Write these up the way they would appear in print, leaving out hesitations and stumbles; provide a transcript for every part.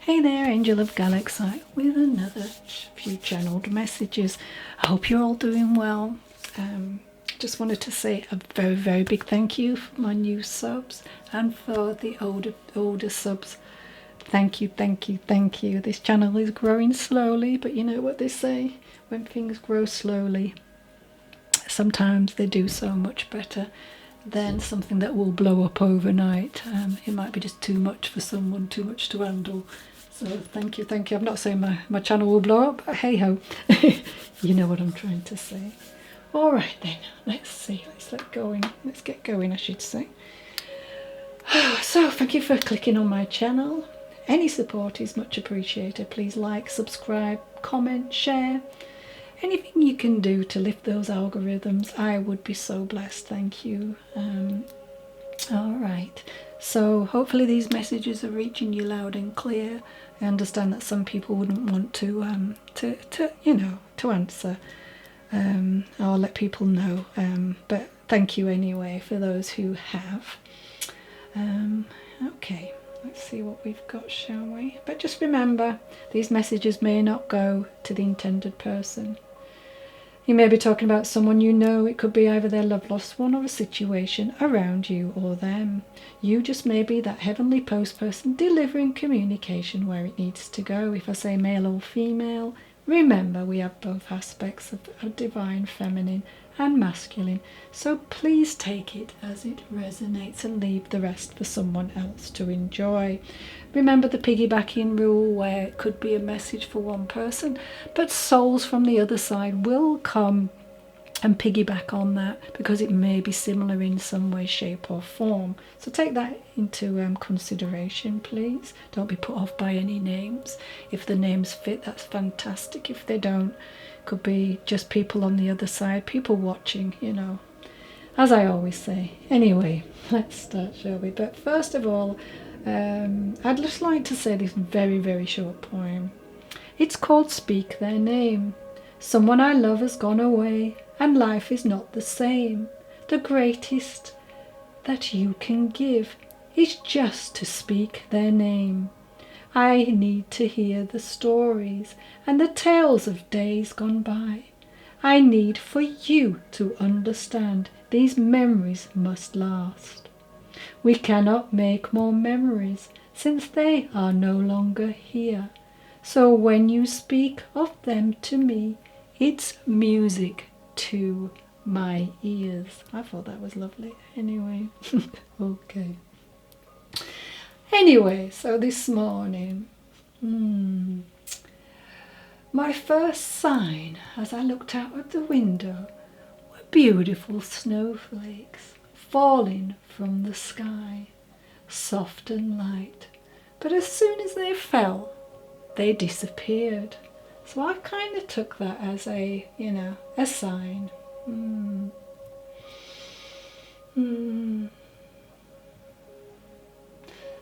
Hey there, Angel of Galaxy, with another few channeled messages. I hope you're all doing well. Just wanted to say a very, very big thank you for my new subs and for the older subs. Thank you, thank you, thank you. This channel is growing slowly, but you know what they say, when things grow slowly, sometimes they do so much better than something that will blow up overnight. It might be just too much for someone, too much to handle. So thank you, thank you. I'm not saying my channel will blow up, but hey ho, you know what I'm trying to say. All right then, let's see, let's get going, I should say. So thank you for clicking on my channel. Any support is much appreciated. Please like, subscribe, comment, share. Anything you can do to lift those algorithms, I would be so blessed. Thank you. All right. So hopefully these messages are reaching you loud and clear. I understand that some people wouldn't want to answer. I'll let people know. But thank you anyway for those who have. Okay. Let's see what we've got, shall we? But just remember, these messages may not go to the intended person. You may be talking about someone you know. It could be either their love lost one or a situation around you or them. You just may be that heavenly post person delivering communication where it needs to go. If I say male or female, remember we have both aspects of divine feminine and masculine. So please take it as it resonates and leave the rest for someone else to enjoy. Remember the piggybacking rule, where it could be a message for one person, but souls from the other side will come and piggyback on that because it may be similar in some way, shape or form. So take that into consideration, please. Don't be put off by any names. If the names fit, that's fantastic. If they don't, could be just people on the other side, people watching, you know, as I always say. Anyway, let's start, shall we? But first of all, I'd just like to say this very, very short poem. It's called Speak Their Name. Someone I love has gone away, and life is not the same. The greatest that you can give is just to speak their name. I need to hear the stories and the tales of days gone by. I need for you to understand these memories must last. We cannot make more memories since they are no longer here. So when you speak of them to me, it's music to my ears. I thought that was lovely. Anyway, okay. Anyway, so this morning, my first sign as I looked out of the window were beautiful snowflakes falling from the sky, soft and light. But as soon as they fell, they disappeared. So I kind of took that as a sign.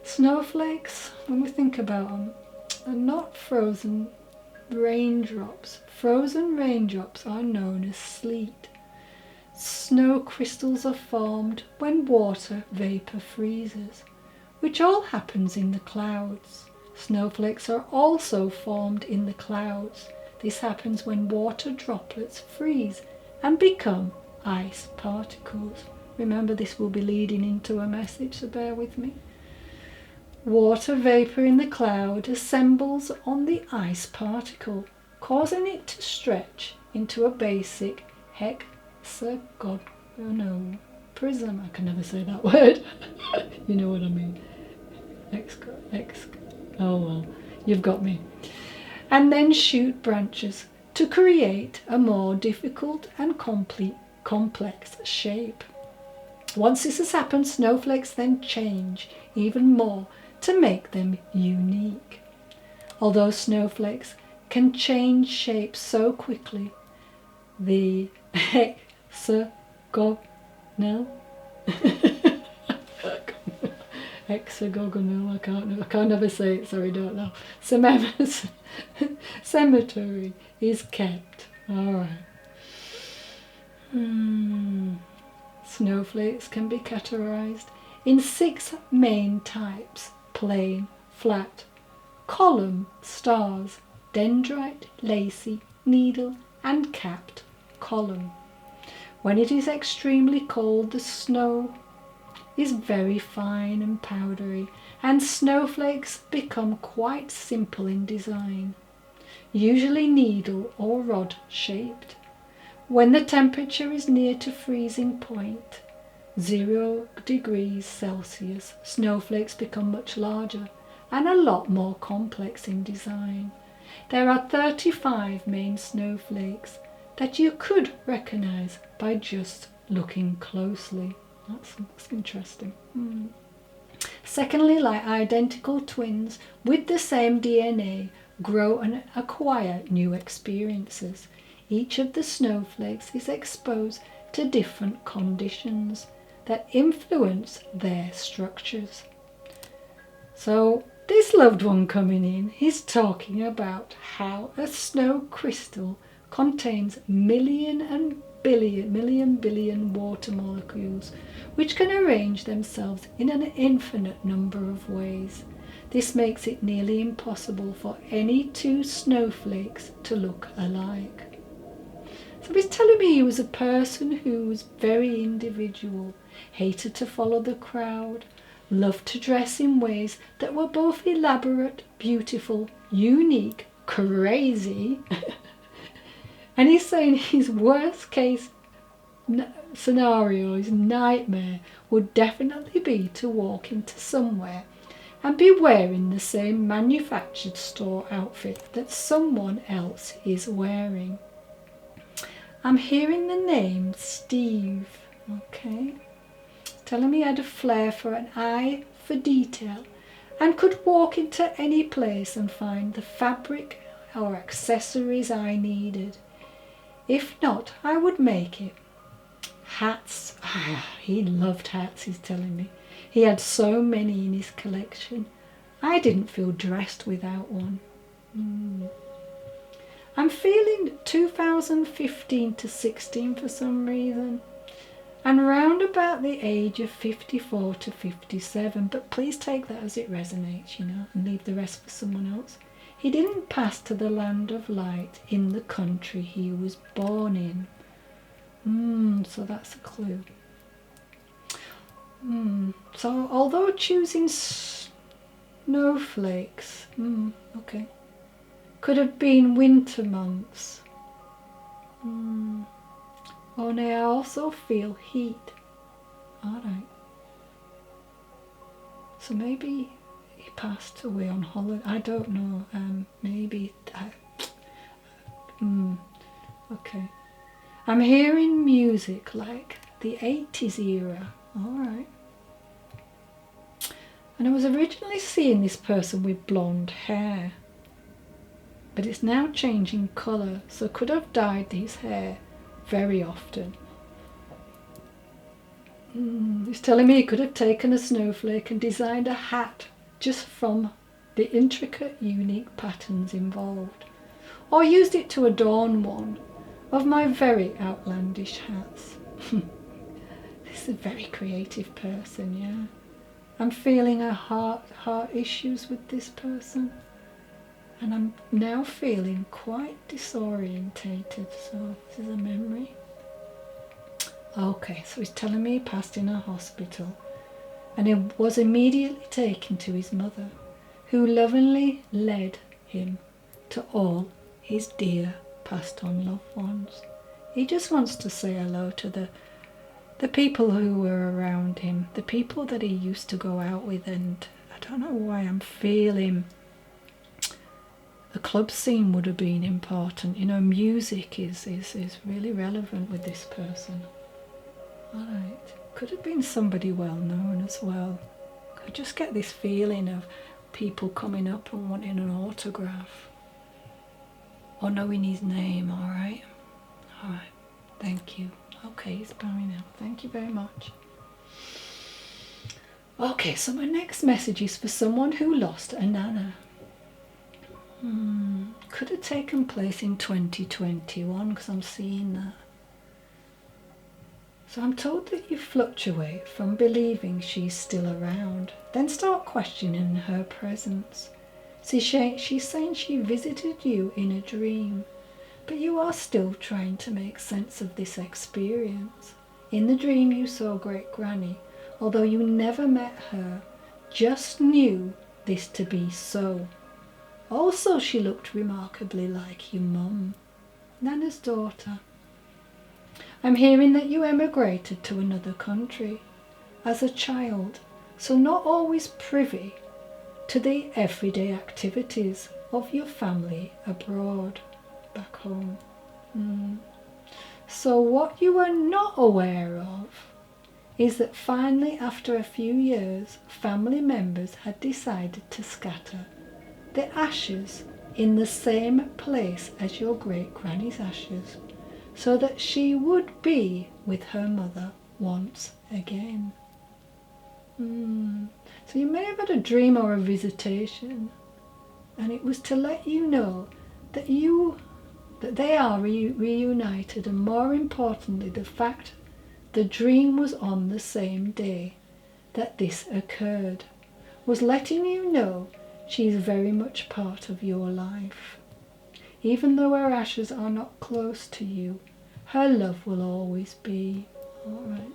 Snowflakes, when we think about them, are not frozen raindrops. Frozen raindrops are known as sleet. Snow crystals are formed when water vapor freezes, which all happens in the clouds. Snowflakes are also formed in the clouds. This happens when water droplets freeze and become ice particles. Remember, this will be leading into a message, so bear with me. Water vapor in the cloud assembles on the ice particle, causing it to stretch into a basic hexagonal prism. I can never say that word. You know what I mean. Oh well, you've got me. And then shoot branches to create a more difficult and complex shape. Once this has happened, snowflakes then change even more to make them unique. Although snowflakes can change shape so quickly, the hexagonal I can't never say it, sorry, don't know. Cemetery is kept. Alright. Snowflakes can be categorized in 6 main types: plain, flat, column, stars, dendrite, lacy, needle and capped column. When it is extremely cold, the snow is very fine and powdery, and snowflakes become quite simple in design, usually needle or rod shaped. When the temperature is near to freezing point, 0 degrees Celsius, snowflakes become much larger and a lot more complex in design. There are 35 main snowflakes that you could recognize by just looking closely. That's interesting. Secondly, like identical twins with the same DNA, grow and acquire new experiences. Each of the snowflakes is exposed to different conditions that influence their structures. So this loved one coming in, he's talking about how a snow crystal contains million billion water molecules which can arrange themselves in an infinite number of ways. This makes it nearly impossible for any two snowflakes to look alike. So he's telling me he was a person who was very individual, hated to follow the crowd, loved to dress in ways that were both elaborate, beautiful, unique, crazy. And he's saying his worst case scenario, his nightmare, would definitely be to walk into somewhere and be wearing the same manufactured store outfit that someone else is wearing. I'm hearing the name Steve, okay? Telling me he had a flair for an eye for detail and could walk into any place and find the fabric or accessories I needed. If not, I would make it. Hats, he loved hats, he's telling me. He had so many in his collection. I didn't feel dressed without one. I'm feeling 2015 to 16 for some reason, and round about the age of 54 to 57, but please take that as it resonates, and leave the rest for someone else. He didn't pass to the land of light in the country he was born in. So that's a clue. So although choosing snowflakes, okay, could have been winter months. Only I also feel heat. Alright. So maybe he passed away on holiday. I don't know. Maybe. Okay. I'm hearing music like the 80s era. Alright. And I was originally seeing this person with blonde hair, but it's now changing colour, so could have dyed his hair very often. He's telling me he could have taken a snowflake and designed a hat just from the intricate, unique patterns involved, or used it to adorn one of my very outlandish hats. This is a very creative person, yeah. I'm feeling a heart issues with this person, and I'm now feeling quite disorientated. So this is a memory. Okay, so he's telling me he passed in a hospital, and he was immediately taken to his mother, who lovingly led him to all his dear passed on loved ones. He just wants to say hello to the people who were around him, the people that he used to go out with, and I don't know why I'm feeling the club scene would have been important. Music is really relevant with this person. Alright, could have been somebody well known as well. I just get this feeling of people coming up and wanting an autograph or knowing his name. Alright, thank you. Okay, he's bowing out. Thank you very much. Okay, so my next message is for someone who lost a nana. Could have taken place in 2021 because I'm seeing that. So I'm told that you fluctuate from believing she's still around, then start questioning her presence. See, she's saying she visited you in a dream, but you are still trying to make sense of this experience. In the dream you saw Great Granny, although you never met her, just knew this to be so. Also, she looked remarkably like your mum, Nana's daughter. I'm hearing that you emigrated to another country as a child, so not always privy to the everyday activities of your family abroad, back home. So what you are not aware of is that finally, after a few years, family members had decided to scatter the ashes in the same place as your great granny's ashes, so that she would be with her mother once again. So you may have had a dream or a visitation, and it was to let you know that they are reunited, and more importantly, the fact the dream was on the same day that this occurred was letting you know she's very much part of your life. Even though her ashes are not close to you, her love will always be. All right.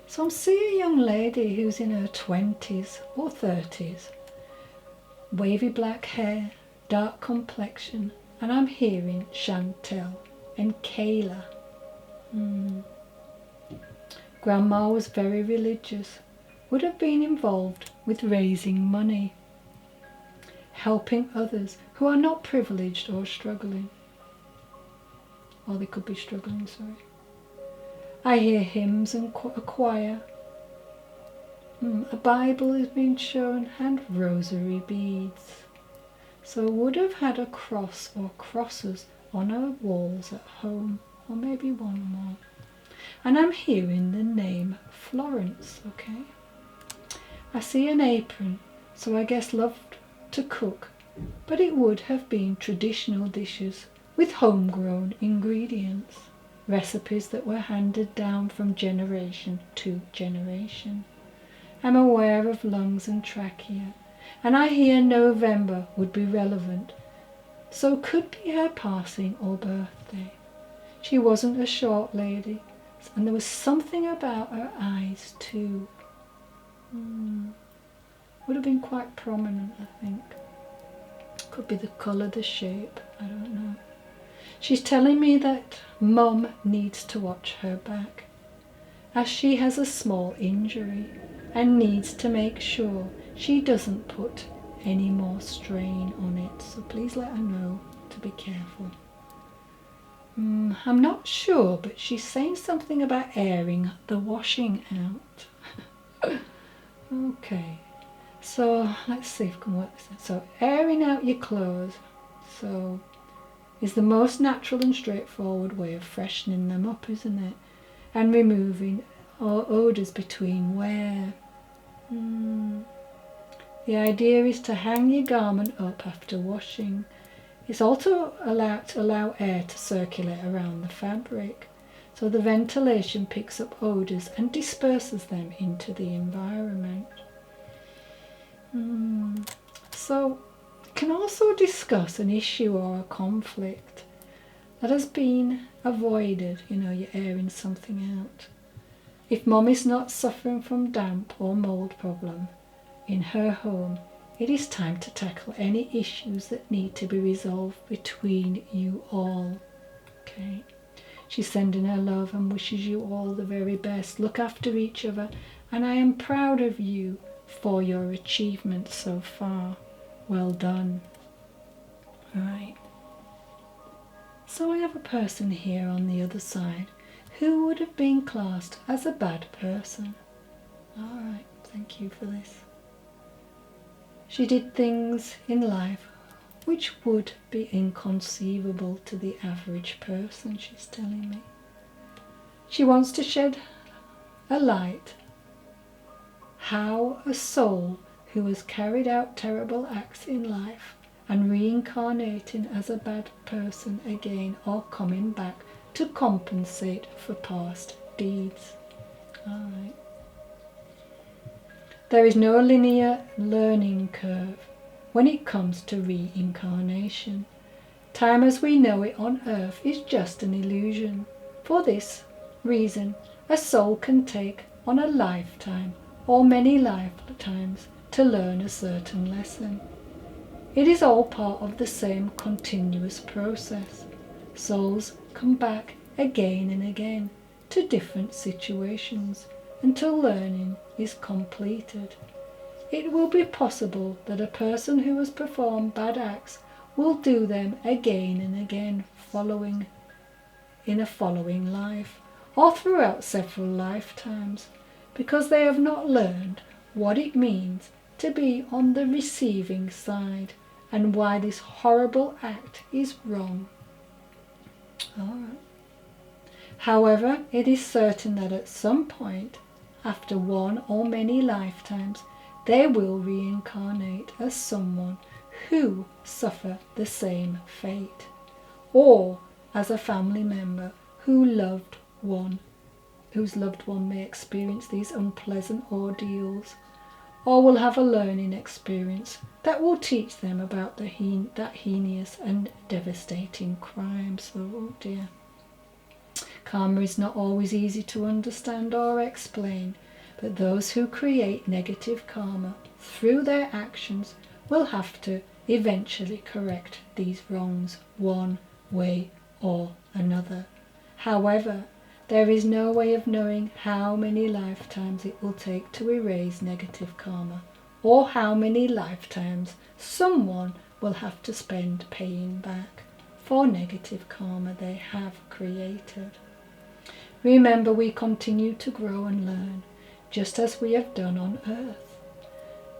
So I'm seeing a young lady who's in her 20s or 30s, wavy black hair, dark complexion, and I'm hearing Chantel and Kayla. Grandma was very religious, would have been involved with raising money, helping others who are not privileged or struggling. Or they could be struggling, sorry. I hear hymns and a choir. A Bible is being shown and rosary beads. So would have had a cross or crosses on her walls at home, or maybe one more. And I'm hearing the name Florence, okay? I see an apron, so I guess loved to cook, but it would have been traditional dishes with homegrown ingredients. Recipes that were handed down from generation to generation. I'm aware of lungs and trachea, and I hear November would be relevant, so could be her passing or birthday. She wasn't a short lady, and there was something about her eyes too. Would have been quite prominent, I think. Could be the colour, the shape, I don't know. She's telling me that Mum needs to watch her back, as she has a small injury and needs to make sure she doesn't put any more strain on it. So please let her know to be careful. I'm not sure, but she's saying something about airing the washing out. Okay, so let's see if we can work this out. So airing out your clothes. So is the most natural and straightforward way of freshening them up, isn't it? And removing odours between wear. The idea is to hang your garment up after washing. It's also to allow air to circulate around the fabric, so the ventilation picks up odours and disperses them into the environment. So can also discuss an issue or a conflict that has been avoided. You're airing something out. If Mum is not suffering from damp or mould problem in her home, it is time to tackle any issues that need to be resolved between you all. Okay, she's sending her love and wishes you all the very best. Look after each other, and I am proud of you for your achievements so far. Well done. Right. So I have a person here on the other side who would have been classed as a bad person. Alright, thank you for this. She did things in life which would be inconceivable to the average person, she's telling me. She wants to shed a light how a soul who has carried out terrible acts in life and reincarnating as a bad person again, or coming back to compensate for past deeds. Alright. There is no linear learning curve when it comes to reincarnation. Time as we know it on earth is just an illusion. For this reason, a soul can take on a lifetime or many lifetimes to learn a certain lesson. It is all part of the same continuous process. Souls come back again and again to different situations until learning is completed. It will be possible that a person who has performed bad acts will do them again and again in a following life, or throughout several lifetimes, because they have not learned what it means to be on the receiving side and why this horrible act is wrong. Alright. However, it is certain that at some point, after one or many lifetimes, they will reincarnate as someone who suffer the same fate, or as a family member whose loved one may experience these unpleasant ordeals, or will have a learning experience that will teach them about that heinous and devastating crime. So, oh dear. Karma is not always easy to understand or explain, but those who create negative karma through their actions will have to eventually correct these wrongs one way or another. However, there is no way of knowing how many lifetimes it will take to erase negative karma, or how many lifetimes someone will have to spend paying back for negative karma they have created. Remember, we continue to grow and learn, just as we have done on earth.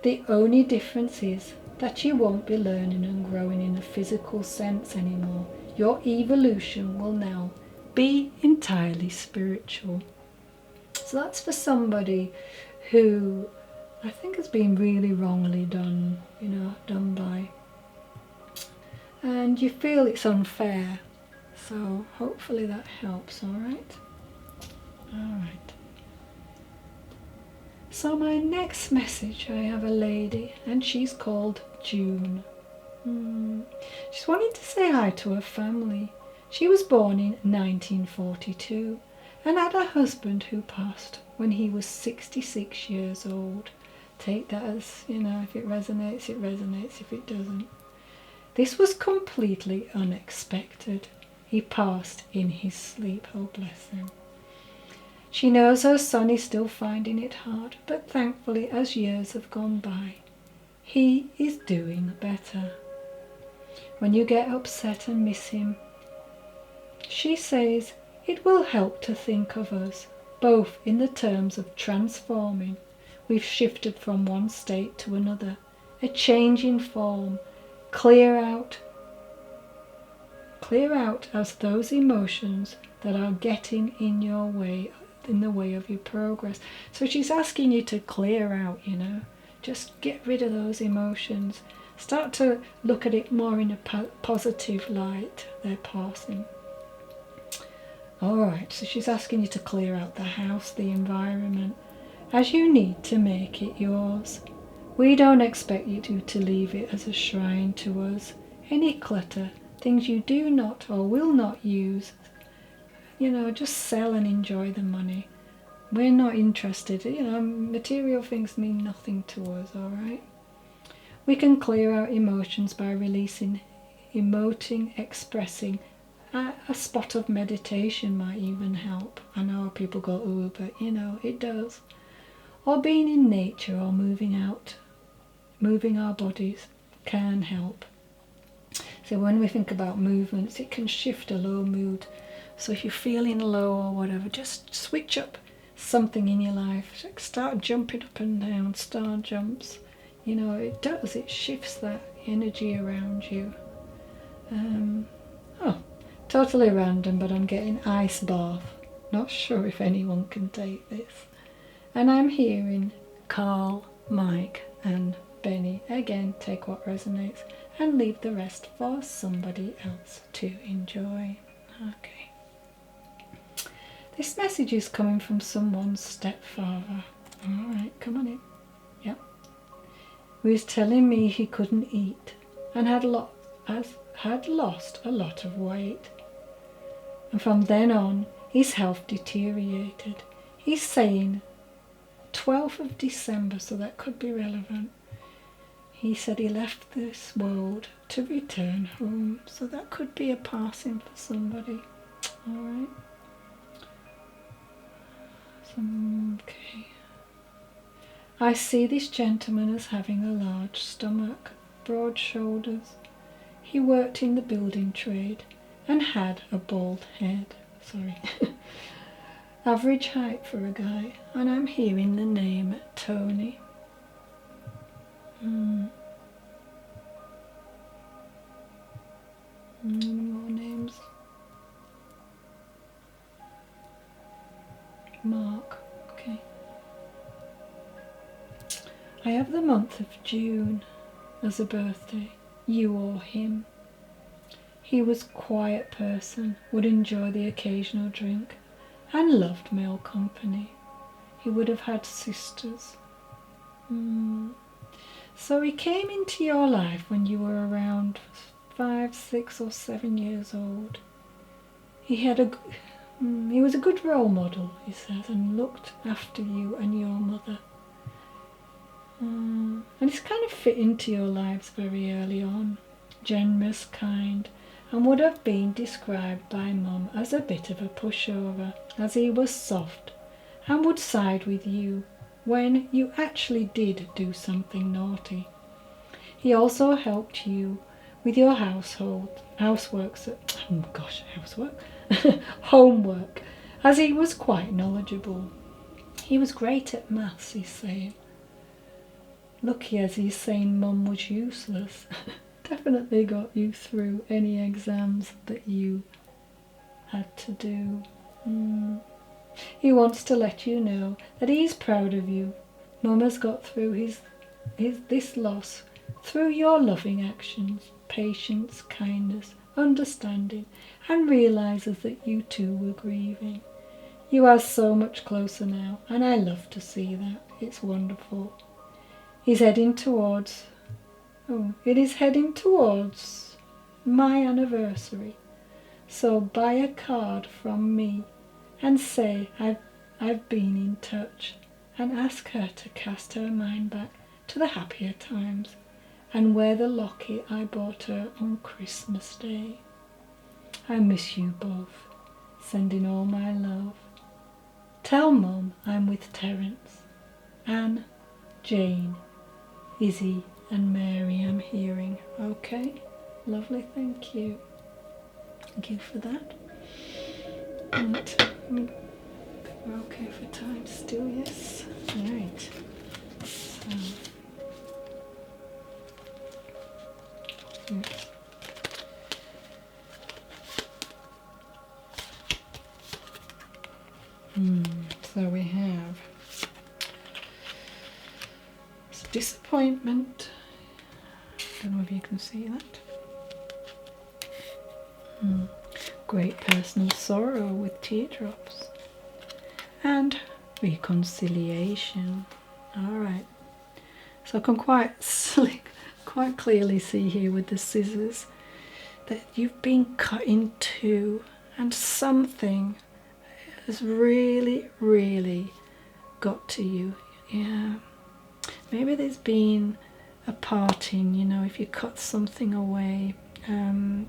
The only difference is that you won't be learning and growing in a physical sense anymore. Your evolution will now be entirely spiritual. So that's for somebody who I think has been really wrongly done by, and you feel it's unfair. So hopefully that helps. Alright. So my next message, I have a lady, and she's called June. She's wanting to say hi to her family. She was born in 1942 and had a husband who passed when he was 66 years old. Take that as, if it resonates, it resonates. If it doesn't. This was completely unexpected. He passed in his sleep. Oh, bless him. She knows her son is still finding it hard, but thankfully, as years have gone by, he is doing better. When you get upset and miss him, she says it will help to think of us, both in the terms of transforming. We've shifted from one state to another, a change in form. Clear out as those emotions that are getting in the way of your progress. So she's asking you to clear out, just get rid of those emotions. Start to look at it more in a positive light. They're passing. Alright, so she's asking you to clear out the house, the environment, as you need to make it yours. We don't expect you to leave it as a shrine to us. Any clutter, things you do not or will not use, just sell and enjoy the money. We're not interested. Material things mean nothing to us, alright? We can clear out emotions by releasing, emoting, expressing. A spot of meditation might even help. I know people go, ooh, but it does. Or being in nature or moving our bodies can help. So when we think about movements, it can shift a low mood. So if you're feeling low or whatever, just switch up something in your life. Start jumping up and down, star jumps. It does. It shifts that energy around you. Totally random, but I'm getting ice bath. Not sure if anyone can take this. And I'm hearing Carl, Mike, and Benny. Again, take what resonates and leave the rest for somebody else to enjoy. Okay. This message is coming from someone's stepfather. Alright, come on in. who is telling me he couldn't eat and had lost a lot of weight. And from then on, his health deteriorated. He's saying 12th of December, so that could be relevant. He said he left this world to return home, so that could be a passing for somebody. Alright. Okay. I see this gentleman as having a large stomach, broad shoulders. He worked in the building trade and had a bald head. Sorry. Average height for a guy, and I'm hearing the name Tony. Any more names? Mark. Okay. I have the month of June as a birthday. You or him. He was a quiet person, would enjoy the occasional drink, and loved male company. He would have had sisters. So he came into your life when you were around 5, 6 or 7 years old. He was a good role model, he says, and looked after you and your mother. And he's kind of fit into your lives very early on. Generous, kind, and would have been described by Mum as a bit of a pushover, as he was soft and would side with you when you actually did do something naughty. He also helped you with your homework, as he was quite knowledgeable. He was great at maths, he's saying. Lucky as he's saying Mum was useless. Definitely got you through any exams that you had to do. He wants to let you know that he's proud of you. Mum has got through this loss through your loving actions, patience, kindness, understanding, and realises that you too were grieving. You are so much closer now, and I love to see that. It's wonderful. It is heading towards my anniversary. So buy a card from me and say I've been in touch, and ask her to cast her mind back to the happier times and wear the locket I bought her on Christmas Day. I miss you both. Sending all my love. Tell Mum I'm with Terence, Anne, Jane, Izzy and Mary I'm hearing. Okay, lovely, thank you. Thank you for that. Right. We're okay for time still, yes? Right. So, oops. So we have disappointment. I don't know if you can see that. Great personal sorrow with teardrops. And reconciliation. Alright. So I can quite clearly see here with the scissors that you've been cut in two, and something has really, really got to you. Yeah. Maybe there's been a parting, you know, if you cut something away. And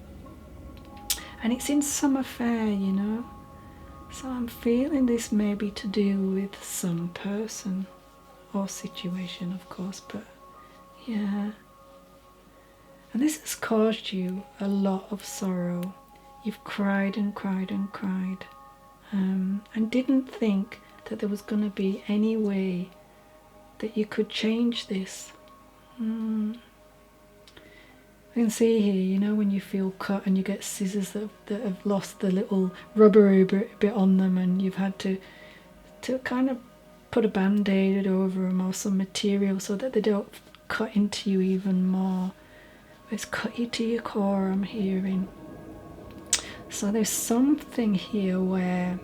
it's in some affair, you know. So I'm feeling this may be to do with some person or situation, of course, but yeah. And this has caused you a lot of sorrow. You've cried and cried and cried, and didn't think that there was going to be any way that you could change this. I can see here, you know, when you feel cut and you get scissors that have lost the little rubbery bit on them, and you've had to kind of put a band-aid over them or some material so that they don't cut into you even more. It's cut you to your core, I'm hearing. So there's something here where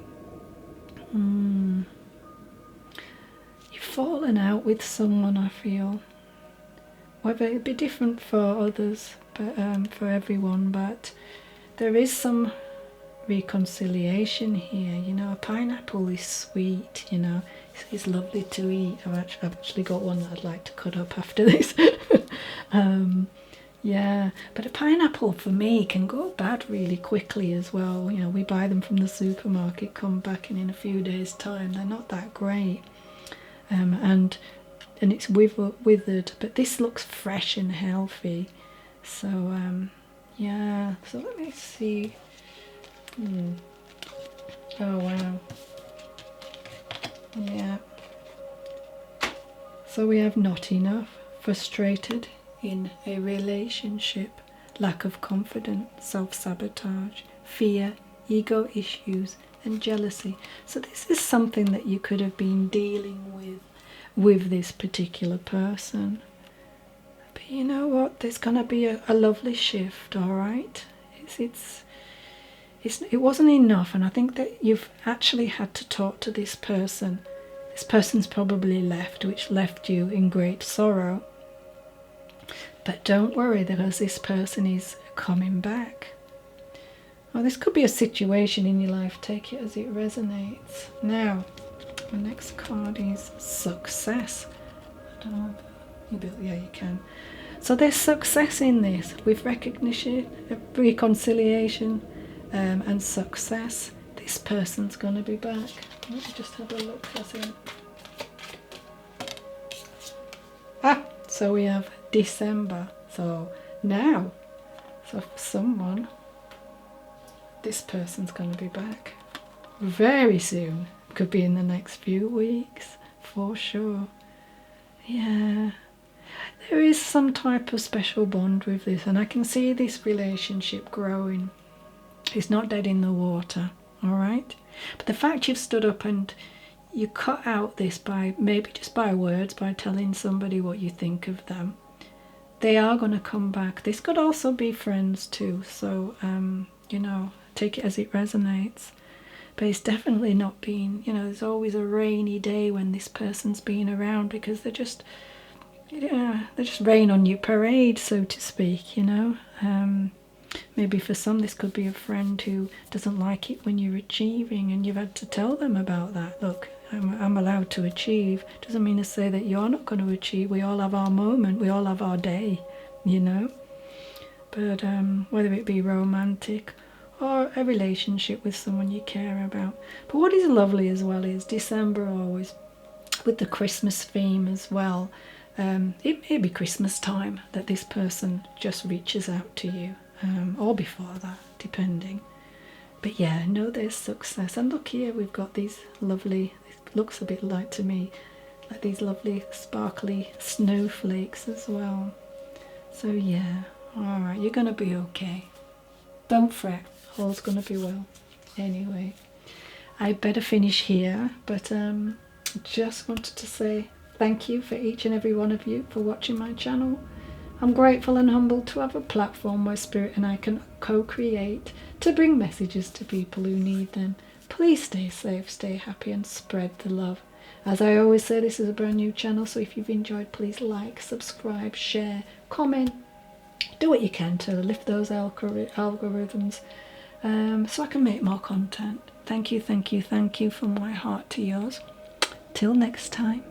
you've fallen out with someone, I feel. whether it'd be different for others, but for everyone. But there is some reconciliation here. You know, a pineapple is sweet, you know, it's lovely to eat. I've actually got one that I'd like to cut up after this. Yeah, but a pineapple for me can go bad really quickly as well. You know, we buy them from the supermarket, come back in a few days' time. They're not that great, and it's withered. But this looks fresh and healthy. So yeah. So let me see. Oh wow. Yeah. So we have not enough, frustrated in a relationship, lack of confidence, self-sabotage, fear, ego issues, and jealousy. So this is something that you could have been dealing with this particular person. But you know what? There's going to be a lovely shift, all right? It wasn't enough, and I think that you've actually had to talk to this person. This person's probably left, which left you in great sorrow. But don't worry, because this person is coming back. Well, this could be a situation in your life. Take it as it resonates. Now, the next card is success. I don't know. Yeah, you can. So there's success in this with recognition, reconciliation, and success. This person's going to be back. Let me just have a look. So we have December. So now, so for someone, this person's going to be back very soon. Could be in the next few weeks, for sure. Yeah. There is some type of special bond with this, and I can see this relationship growing. It's not dead in the water, all right? But the fact you've stood up and you cut out this by maybe just by words, by telling somebody what you think of them, they are going to come back. This could also be friends too, so you know, take it as it resonates. But it's definitely not been, you know, there's always a rainy day when this person's been around, because they're just, yeah, they just rain on your parade, so to speak, you know. Maybe for some this could be a friend who doesn't like it when you're achieving, and you've had to tell them about that. Look, I'm allowed to achieve. Doesn't mean to say that you're not going to achieve. We all have our moment, we all have our day, you know. But whether it be romantic or a relationship with someone you care about. But what is lovely as well is December always, with the Christmas theme as well. It may be Christmas time that this person just reaches out to you, or before that, depending. But yeah, no, there's success. And look here, we've got these lovely, it looks a bit like to me, like these lovely sparkly snowflakes as well. So yeah, alright, you're going to be okay. Don't fret, all's going to be well. Anyway, I better finish here, but just wanted to say thank you for each and every one of you for watching my channel. I'm grateful and humbled to have a platform where Spirit and I can co-create to bring messages to people who need them. Please stay safe, stay happy, and spread the love. As I always say, this is a brand new channel, so if you've enjoyed, please like, subscribe, share, comment. Do what you can to lift those algorithms, so I can make more content. Thank you, thank you, thank you from my heart to yours. Till next time.